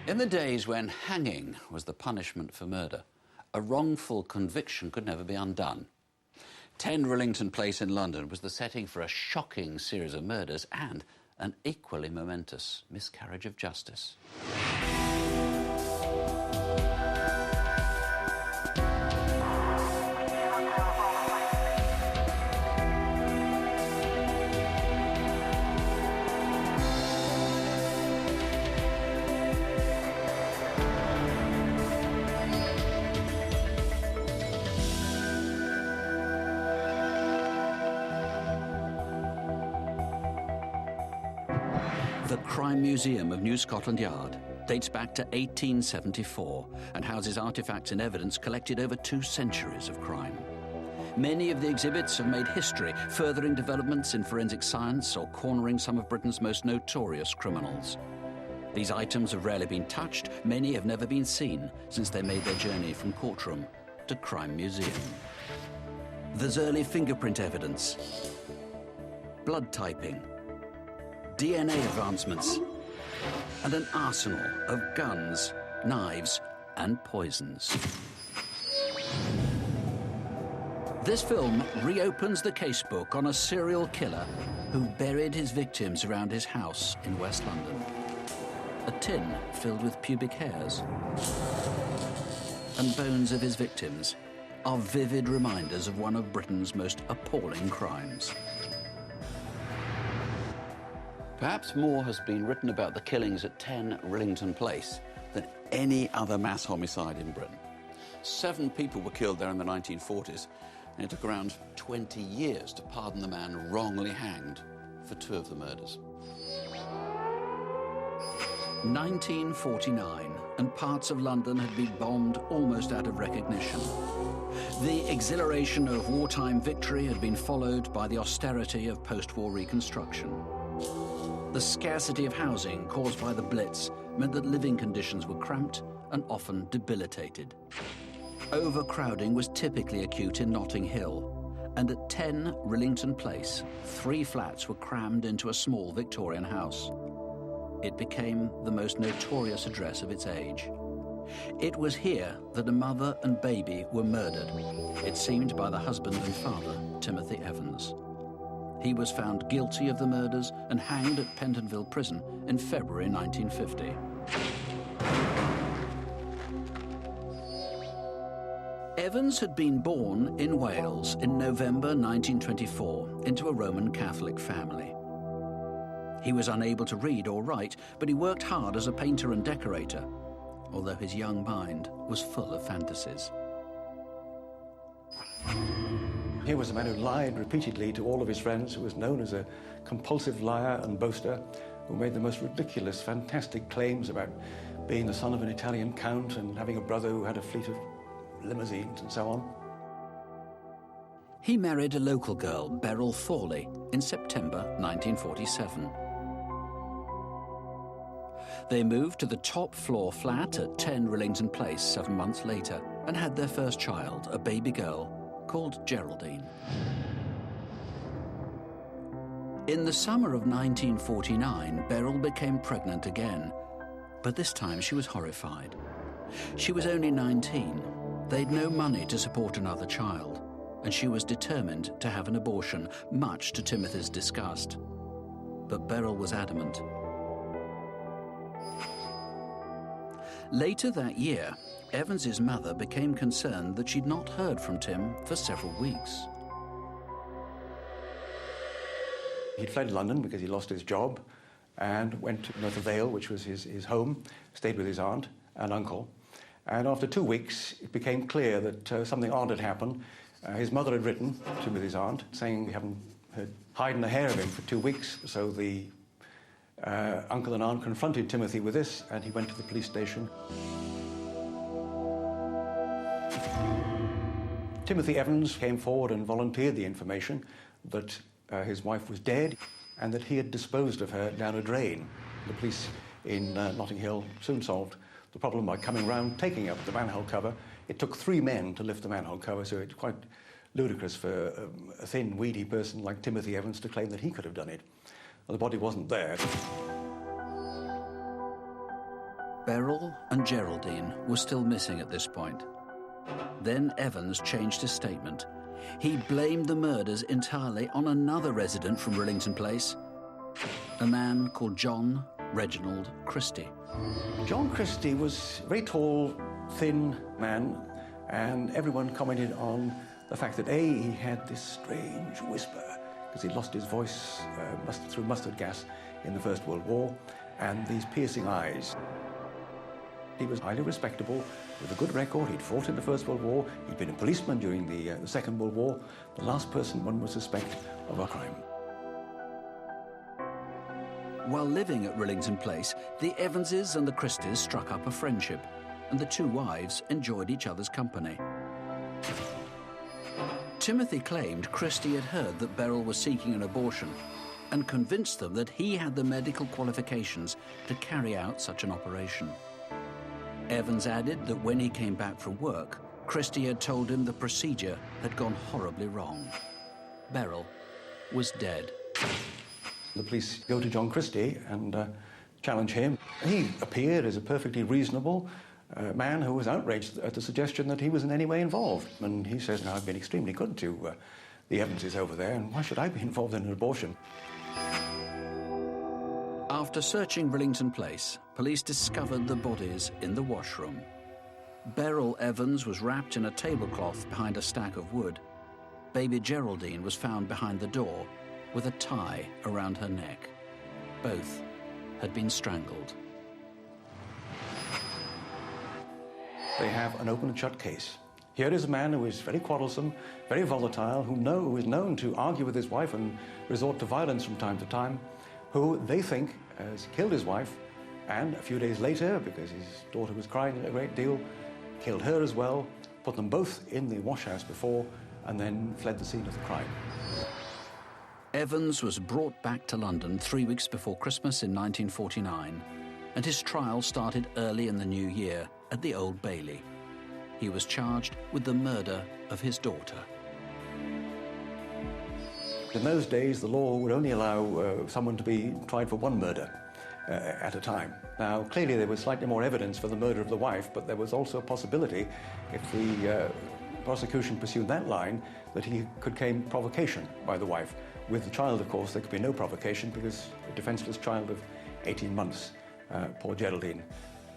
In the days when hanging was the punishment for murder, a wrongful conviction could never be undone. 10 Rillington Place in London was the setting for a shocking series of murders and an equally momentous miscarriage of justice. The Crime Museum of New Scotland Yard dates back to 1874 and houses artefacts and evidence collected over 2 centuries of crime. Many of the exhibits have made history, furthering developments in forensic science or cornering some of Britain's most notorious criminals. These items have rarely been touched, many have never been seen since they made their journey from courtroom to crime museum. There's early fingerprint evidence, blood typing, DNA advancements, and an arsenal of guns, knives, and poisons. This film reopens the casebook on a serial killer who buried his victims around his house in West London. A tin filled with pubic hairs and bones of his victims are vivid reminders of one of Britain's most appalling crimes. Perhaps more has been written about the killings at 10 Rillington Place than any other mass homicide in Britain. 7 people were killed there in the 1940s, and it took around 20 years to pardon the man wrongly hanged for 2 of the murders. 1949, and parts of London had been bombed almost out of recognition. The exhilaration of wartime victory had been followed by the austerity of post-war reconstruction. The scarcity of housing caused by the Blitz meant that living conditions were cramped and often debilitated. Overcrowding was typically acute in Notting Hill, and at 10 Rillington Place, 3 flats were crammed into a small Victorian house. It became the most notorious address of its age. It was here that a mother and baby were murdered, it seemed by the husband and father, Timothy Evans. He was found guilty of the murders and hanged at Pentonville Prison in February 1950. Evans had been born in Wales in November 1924 into a Roman Catholic family. He was unable to read or write, but he worked hard as a painter and decorator, although his young mind was full of fantasies. He was a man who lied repeatedly to all of his friends, who was known as a compulsive liar and boaster, who made the most ridiculous, fantastic claims about being the son of an Italian count and having a brother who had a fleet of limousines and so on. He married a local girl, Beryl Thorley, in September 1947. They moved to the top-floor flat at 10 Rillington Place 7 months later and had their first child, a baby girl, called Geraldine. In the summer of 1949, Beryl became pregnant again, but this time she was horrified. She was only 19. They'd no money to support another child, and she was determined to have an abortion, much to Timothy's disgust. But Beryl was adamant. Later that year, Evans's mother became concerned that she'd not heard from Tim for several weeks. He'd fled London because he lost his job and went to Merthyr Vale, which was his home, stayed with his aunt and uncle. And after 2 weeks, it became clear that something odd had happened. His mother had written to his aunt saying we haven't heard hide nor hair of him for 2 weeks. So the uncle and aunt confronted Timothy with this, and he went to the police station. Timothy Evans came forward and volunteered the information that his wife was dead and that he had disposed of her down a drain. The police in Notting Hill soon solved the problem by coming round, taking up the manhole cover. It took 3 men to lift the manhole cover, so it's quite ludicrous for a thin, weedy person like Timothy Evans to claim that he could have done it. Well, the body wasn't there. Beryl and Geraldine were still missing at this point. Then Evans changed his statement. He blamed the murders entirely on another resident from Rillington Place, a man called John Reginald Christie. John Christie was a very tall, thin man, and everyone commented on the fact that, A, he had this strange whisper, because he lost his voice through mustard gas in the First World War, and these piercing eyes. He was highly respectable, with a good record. He'd fought in the First World War. He'd been a policeman during the Second World War. The last person one would suspect of a crime. While living at Rillington Place, the Evanses and the Christies struck up a friendship, and the two wives enjoyed each other's company. Timothy claimed Christie had heard that Beryl was seeking an abortion and convinced them that he had the medical qualifications to carry out such an operation. Evans added that when he came back from work, Christie had told him the procedure had gone horribly wrong. Beryl was dead. The police go to John Christie and challenge him. He appeared as a perfectly reasonable man who was outraged at the suggestion that he was in any way involved. And he says, "No, I've been extremely good to the Evanses over there, and why should I be involved in an abortion?" After searching Rillington Place, police discovered the bodies in the washroom. Beryl Evans was wrapped in a tablecloth behind a stack of wood. Baby Geraldine was found behind the door with a tie around her neck. Both had been strangled. They have an open and shut case. Here is a man who is very quarrelsome, very volatile, who is known to argue with his wife and resort to violence from time to time, who they think has killed his wife, and a few days later, because his daughter was crying a great deal, killed her as well, put them both in the washhouse before, and then fled the scene of the crime. Evans was brought back to London 3 weeks before Christmas in 1949, and his trial started early in the new year at the Old Bailey. He was charged with the murder of his daughter. In those days, the law would only allow someone to be tried for one murder at a time. Now, clearly there was slightly more evidence for the murder of the wife, but there was also a possibility, if the prosecution pursued that line, that he could claim provocation by the wife. With the child, of course, there could be no provocation because a defenseless child of 18 months, poor Geraldine,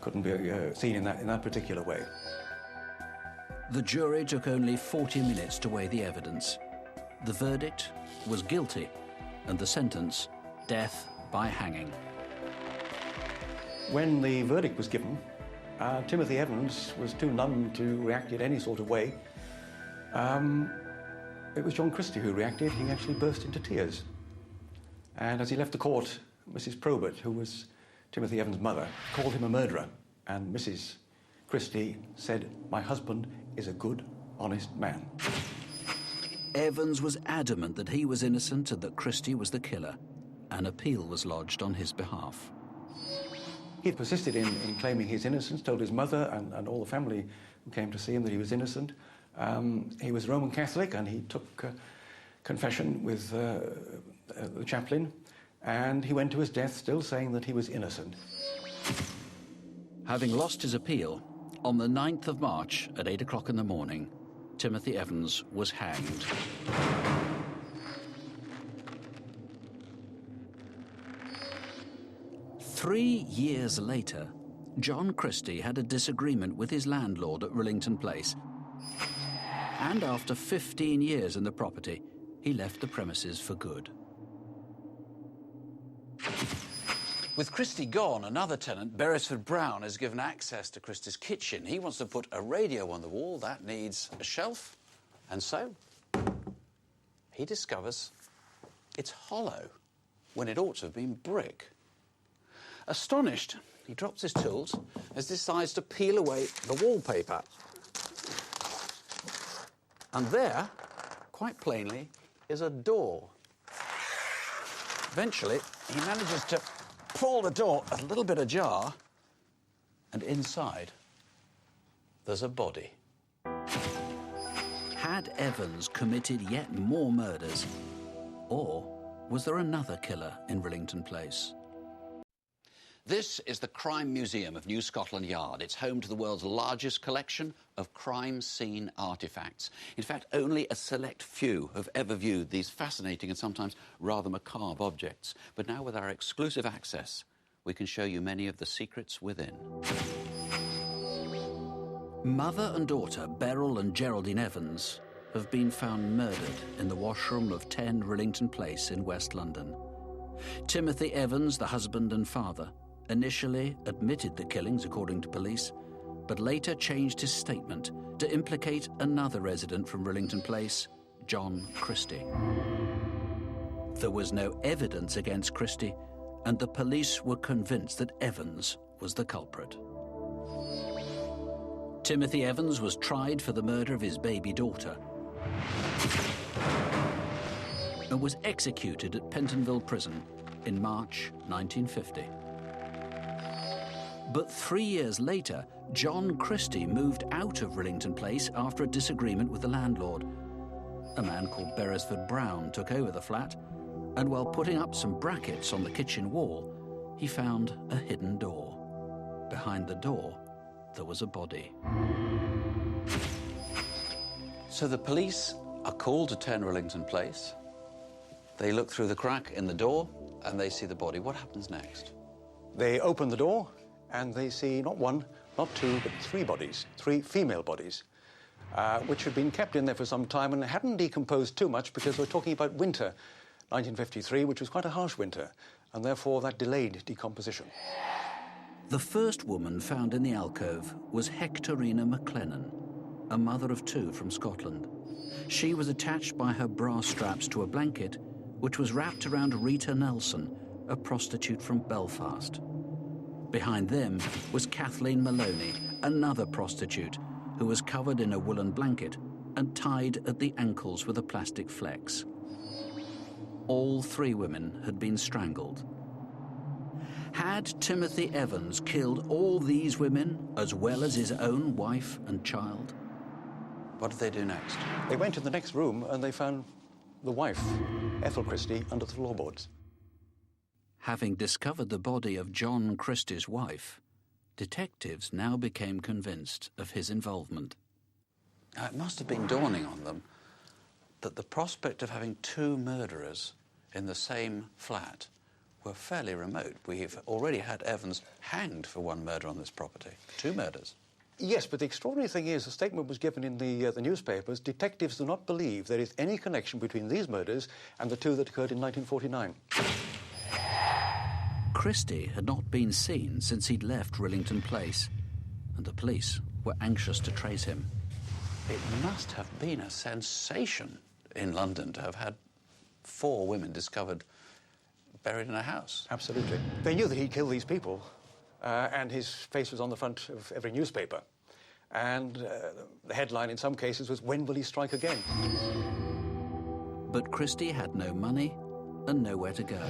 couldn't be seen in that particular way. The jury took only 40 minutes to weigh the evidence. The verdict was guilty, and the sentence, death by hanging. When the verdict was given, Timothy Evans was too numb to react in any sort of way. It was John Christie who reacted. He actually burst into tears. And as he left the court, Mrs. Probert, who was Timothy Evans' mother, called him a murderer. And Mrs. Christie said, "My husband is a good, honest man." Evans was adamant that he was innocent and that Christie was the killer. An appeal was lodged on his behalf. He persisted in claiming his innocence, told his mother and all the family who came to see him that he was innocent. He was Roman Catholic, and he took confession with the chaplain, and he went to his death still saying that he was innocent. Having lost his appeal, on the 9th of March at 8 o'clock in the morning, Timothy Evans was hanged. Three years later, John Christie had a disagreement with his landlord at Rillington Place, and after 15 years in the property, he left the premises for good. With Christie gone, another tenant, Beresford Brown, has given access to Christie's kitchen. He wants to put a radio on the wall. That needs a shelf. And so he discovers it's hollow when it ought to have been brick. Astonished, he drops his tools and decides to peel away the wallpaper. And there, quite plainly, is a door. Eventually, he manages to pull the door a little bit ajar, and inside, there's a body. Had Evans committed yet more murders, or was there another killer in Rillington Place? This is the Crime Museum of New Scotland Yard. It's home to the world's largest collection of crime scene artefacts. In fact, only a select few have ever viewed these fascinating and sometimes rather macabre objects. But now, with our exclusive access, we can show you many of the secrets within. Mother and daughter Beryl and Geraldine Evans have been found murdered in the washroom of 10 Rillington Place in West London. Timothy Evans, the husband and father, initially admitted the killings, according to police, but later changed his statement to implicate another resident from Rillington Place, John Christie. There was no evidence against Christie, and the police were convinced that Evans was the culprit. Timothy Evans was tried for the murder of his baby daughter and was executed at Pentonville Prison in March 1950. But 3 years later, John Christie moved out of Rillington Place after a disagreement with the landlord. A man called Beresford Brown took over the flat, and while putting up some brackets on the kitchen wall, he found a hidden door. Behind the door, there was a body. So the police are called to 10 Rillington Place. They look through the crack in the door, and they see the body. What happens next? They open the door, and they see not one, not two, but 3 bodies, 3 female bodies, which had been kept in there for some time and hadn't decomposed too much because we're talking about winter, 1953, which was quite a harsh winter, and therefore that delayed decomposition. The first woman found in the alcove was Hectorina McLennan, a mother of 2 from Scotland. She was attached by her bra straps to a blanket, which was wrapped around Rita Nelson, a prostitute from Belfast. Behind them was Kathleen Maloney, another prostitute, who was covered in a woolen blanket and tied at the ankles with a plastic flex. All 3 women had been strangled. Had Timothy Evans killed all these women, as well as his own wife and child? What did they do next? They went to the next room and they found the wife, Ethel Christie, under the floorboards. Having discovered the body of John Christie's wife, detectives now became convinced of his involvement. Now, it must have been dawning on them that the prospect of having 2 murderers in the same flat were fairly remote. We've already had Evans hanged for 1 murder on this property. 2 murders. Yes, but the extraordinary thing is, a statement was given in the newspapers. Detectives do not believe there is any connection between these murders and the 2 that occurred in 1949. Christie had not been seen since he'd left Rillington Place, and the police were anxious to trace him. It must have been a sensation in London to have had 4 women discovered buried in a house. Absolutely. They knew that he'd killed these people, and his face was on the front of every newspaper. And the headline in some cases was, "When will he strike again?" But Christie had no money and nowhere to go.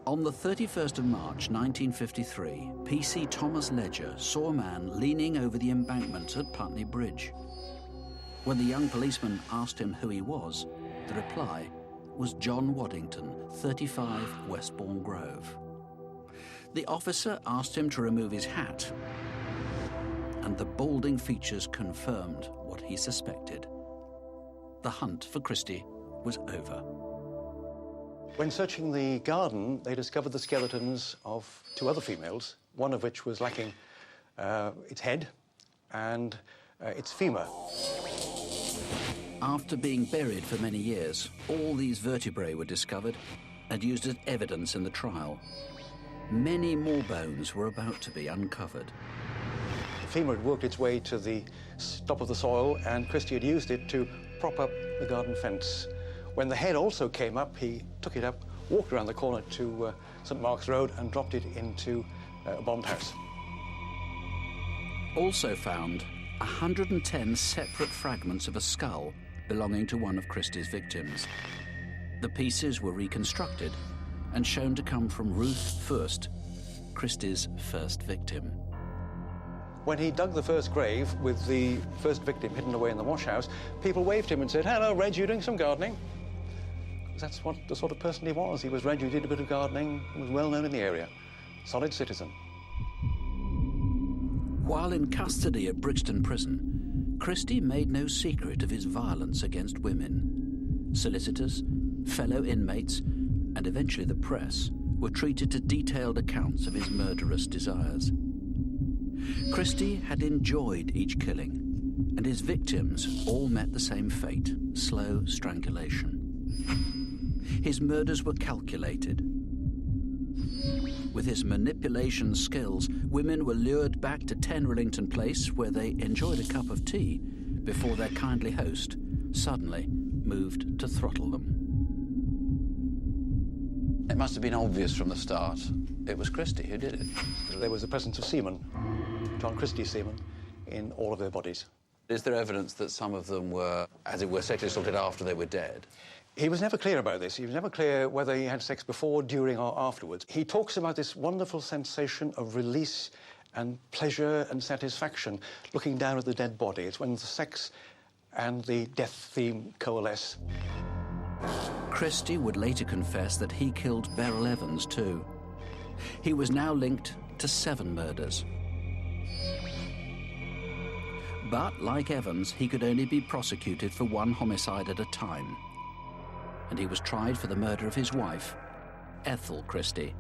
On the 31st of March 1953, PC Thomas Ledger saw a man leaning over the embankment at Putney Bridge. When the young policeman asked him who he was, the reply was John Waddington, 35 Westbourne Grove. The officer asked him to remove his hat, and the balding features confirmed what he suspected. The hunt for Christie was over. When searching the garden, they discovered the skeletons of 2 other females, one of which was lacking its head and its femur. After being buried for many years, all these vertebrae were discovered and used as evidence in the trial. Many more bones were about to be uncovered. The femur had worked its way to the top of the soil, and Christie had used it to prop up the garden fence. When the head also came up, he took it up, walked around the corner to St Mark's Road and dropped it into a bombed house. Also found 110 separate fragments of a skull belonging to one of Christie's victims. The pieces were reconstructed and shown to come from Ruth Fürst, Christie's first victim. When he dug the first grave with the first victim hidden away in the wash house, people waved him and said, "Hello, Reg, you doing some gardening?" That's what the sort of person he was. He was Reg who did a bit of gardening, was well known in the area. solid citizen. While in custody at Brixton Prison, Christie made no secret of his violence against women. Solicitors, fellow inmates, and eventually the press were treated to detailed accounts of his murderous desires. Christie had enjoyed each killing, and his victims all met the same fate, slow strangulation. His murders were calculated. With his manipulation skills, women were lured back to 10 Rillington Place, where they enjoyed a cup of tea before their kindly host suddenly moved to throttle them. It must have been obvious from the start it was Christie who did it. There was the presence of semen, John Christie semen, in all of their bodies. Is there evidence that some of them were, as it were, sexually assaulted after they were dead? He was never clear about this. He was never clear whether he had sex before, during, or afterwards. He talks about this wonderful sensation of release and pleasure and satisfaction looking down at the dead body. It's when the sex and the death theme coalesce. Christie would later confess that he killed Beryl Evans too. He was now linked to 7 murders. But, like Evans, he could only be prosecuted for 1 homicide at a time. And he was tried for the murder of his wife, Ethel Christie.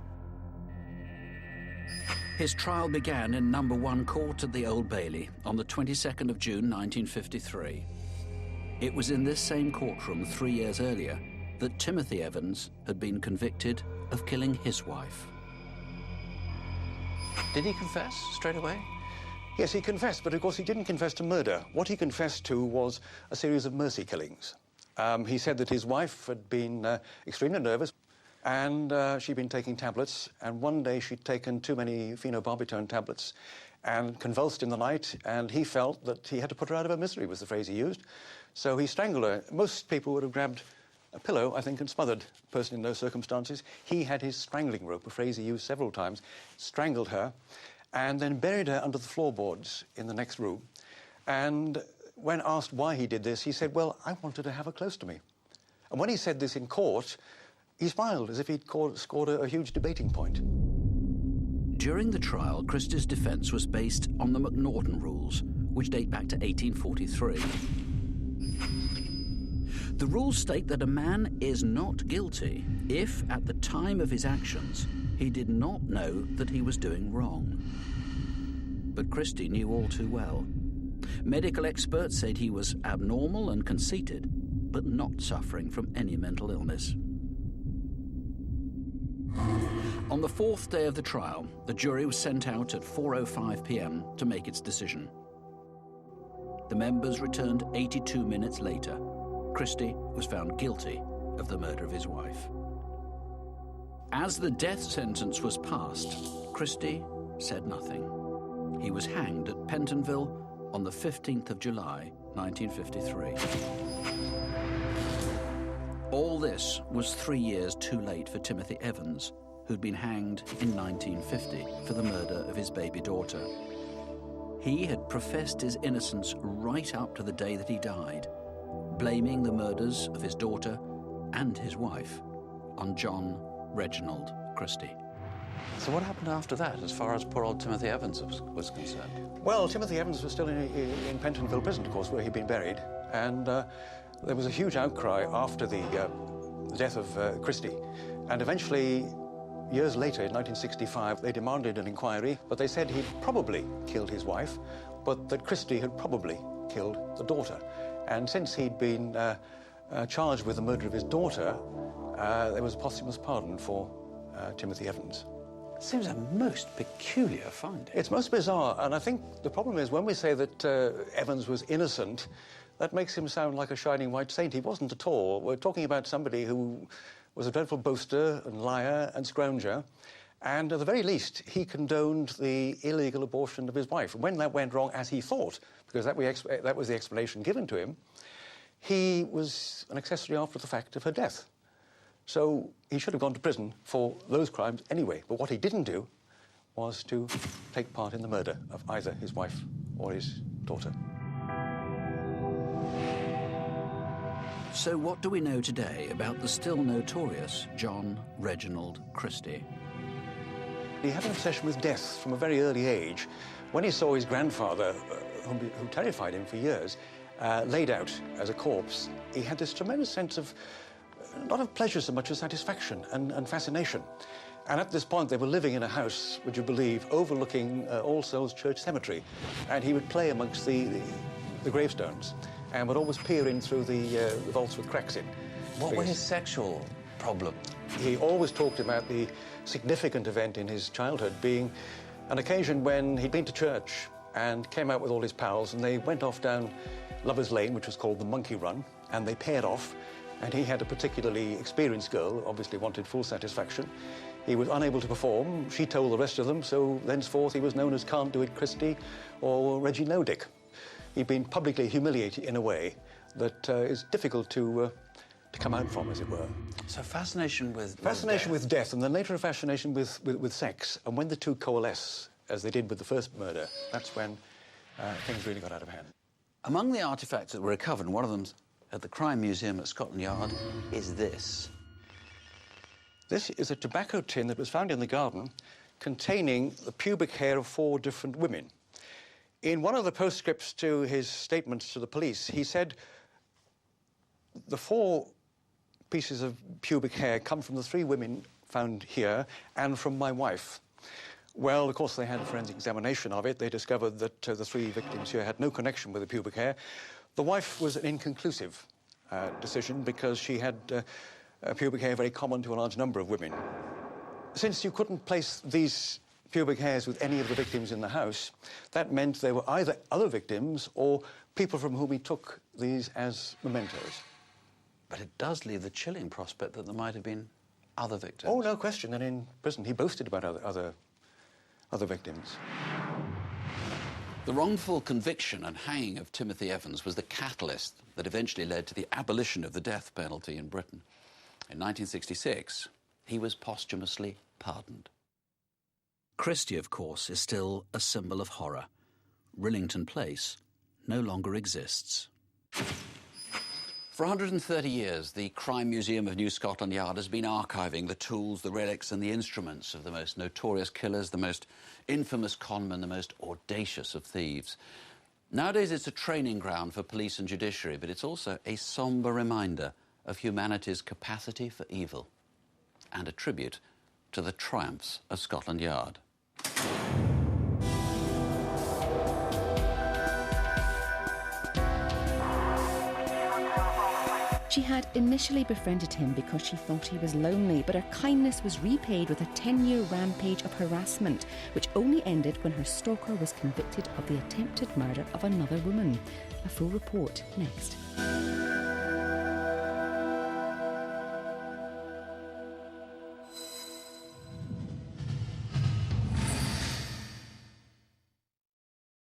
His trial began in No. 1 Court at the Old Bailey on the 22nd of June 1953. It was in this same courtroom 3 years earlier that Timothy Evans had been convicted of killing his wife. Did he confess straight away? Yes, he confessed, but of course he didn't confess to murder. What he confessed to was a series of mercy killings. He said that his wife had been extremely nervous, and she'd been taking tablets, and one day she'd taken too many phenobarbital tablets and convulsed in the night, and he felt that he had to put her out of her misery, was the phrase he used. So he strangled her. Most people would have grabbed a pillow, I think, and smothered the person in those circumstances. He had his strangling rope, a phrase he used several times, strangled her, and then buried her under the floorboards in the next room. And when asked why he did this, he said, well, I wanted to have her close to me. And when he said this in court, he smiled as if he'd scored a huge debating point. During the trial, Christie's defence was based on the McNaughton rules, which date back to 1843. The rules state that a man is not guilty if, at the time of his actions, he did not know that he was doing wrong. But Christie knew all too well. Medical experts said he was abnormal and conceited, but not suffering from any mental illness. On the 4th day of the trial, the jury was sent out at 4:05 p.m. to make its decision. The members returned 82 minutes later. Christie was found guilty of the murder of his wife. As the death sentence was passed, Christie said nothing. He was hanged at Pentonville on the 15th of July, 1953. All this was 3 years too late for Timothy Evans, who'd been hanged in 1950 for the murder of his baby daughter. He had professed his innocence right up to the day that he died, blaming the murders of his daughter and his wife on John Reginald Christie. So what happened after that, as far as poor old Timothy Evans was concerned? Well, Timothy Evans was still in Pentonville Prison, of course, where he'd been buried, and there was a huge outcry after the death of Christie, and eventually, years later, in 1965, they demanded an inquiry, but they said he'd probably killed his wife, but that Christie had probably killed the daughter. And since he'd been charged with the murder of his daughter, there was a posthumous pardon for Timothy Evans. Seems a most peculiar finding. It's most bizarre, and I think the problem is when we say that Evans was innocent, that makes him sound like a shining white saint. He wasn't at all. We're talking about somebody who was a dreadful boaster and liar and scrounger, and at the very least, he condoned the illegal abortion of his wife. When that went wrong, as he thought, because that was the explanation given to him, he was an accessory after the fact of her death. So he should have gone to prison for those crimes anyway. But what he didn't do was to take part in the murder of either his wife or his daughter. So what do we know today about the still notorious John Reginald Christie? He had an obsession with death from a very early age. When he saw his grandfather, who terrified him for years, laid out as a corpse, he had this tremendous sense of, not of pleasure so much as satisfaction and fascination. And at this point, they were living in a house, would you believe, overlooking All Souls Church Cemetery. And he would play amongst the gravestones and would always peer in through the vaults with cracks in. What were his sexual problems? He always talked about the significant event in his childhood being an occasion when he'd been to church and came out with all his pals, and they went off down Lover's Lane, which was called the Monkey Run, and they paired off, and he had a particularly experienced girl, obviously wanted full satisfaction. He was unable to perform. She told the rest of them, so thenceforth he was known as Can't Do It Christie or Reggie No Dick. He'd been publicly humiliated in a way that is difficult to come out from, as it were. So fascination with death, and then later a fascination with sex. And when the two coalesce, as they did with the first murder, that's when things really got out of hand. Among the artefacts that were recovered, and one of them at the Crime Museum at Scotland Yard, is this. This is a tobacco tin that was found in the garden containing the pubic hair of 4 different women. In one of the postscripts to his statements to the police, he said, the 4 pieces of pubic hair come from the 3 women found here and from my wife. Well, of course, they had a forensic examination of it. They discovered that the 3 victims here had no connection with the pubic hair. The wife was an inconclusive decision because she had pubic hair very common to a large number of women. Since you couldn't place these pubic hairs with any of the victims in the house, that meant they were either other victims or people from whom he took these as mementos. But it does leave the chilling prospect that there might have been other victims. Oh, no question. And in prison, he boasted about other victims. The wrongful conviction and hanging of Timothy Evans was the catalyst that eventually led to the abolition of the death penalty in Britain. In 1966, he was posthumously pardoned. Christie, of course, is still a symbol of horror. Rillington Place no longer exists. For 130 years, the Crime Museum of New Scotland Yard has been archiving the tools, the relics and the instruments of the most notorious killers, the most infamous conmen, the most audacious of thieves. Nowadays, it's a training ground for police and judiciary, but it's also a sombre reminder of humanity's capacity for evil and a tribute to the triumphs of Scotland Yard. She had initially befriended him because she thought he was lonely, but her kindness was repaid with a 10-year rampage of harassment, which only ended when her stalker was convicted of the attempted murder of another woman. A full report next.